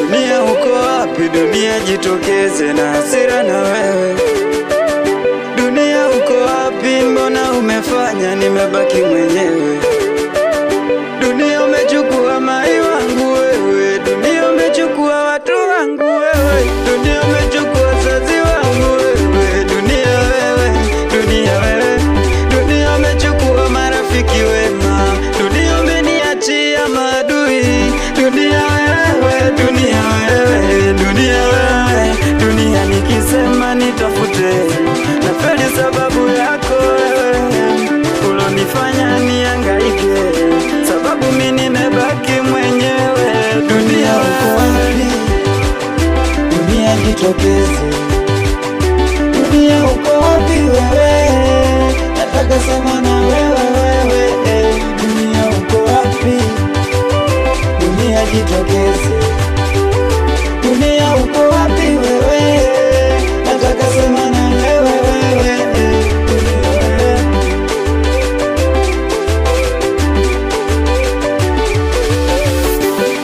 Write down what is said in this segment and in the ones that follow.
Dunia uko wapi? Dunia jitokeze na hasira na wewe. Dunia uko wapi? Mbona umefanya nimebaki mwenyewe? Dunia umechukua mai wangu wewe. Dunia umechukua watu wangu wewe. Dunia umechukua wazazi wangu wewe. Dunia wewe, dunia wewe. Dunia umechukua marafiki wema. Dunia umeniachia maadui. Dunia wewe, dunia wewe, dunia wewe. Dunia nikisema nitafute nafeli sababu yako wewe. Ulonifanya nihangaike sababu mimi nimebaki mwenyewe. Dunia uko wapi? Dunia jitokeze. Dunia uko wapi wewe? Nataka sema na wewe. Dunia uko wapi? Dunia jitokeze. Dunia uko wapi wewe? Nataka sema na wewe.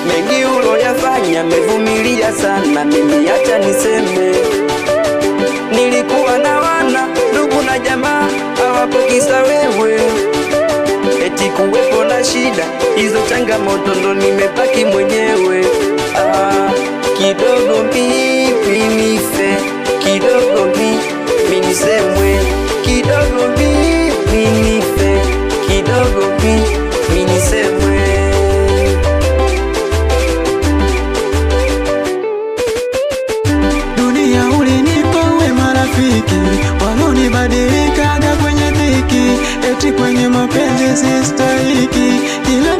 Mengi uloyafanya mevumilia sana, mimi acha niseme. Nilikuwa na wana ndugu na jamaa hawapo kisa wewe. Eti kuwepo na shida hizo changamoto ndo nimebaki mwenyewe. Kidogo mimi nife, kidogo mimi nisemwe, kidogo mimi nife, kidogo mimi nisemwe. Dunia ulinipa we marafiki walonibadilikaga kwenye dhiki, eti kwenye mapenzi sistahiki. Kila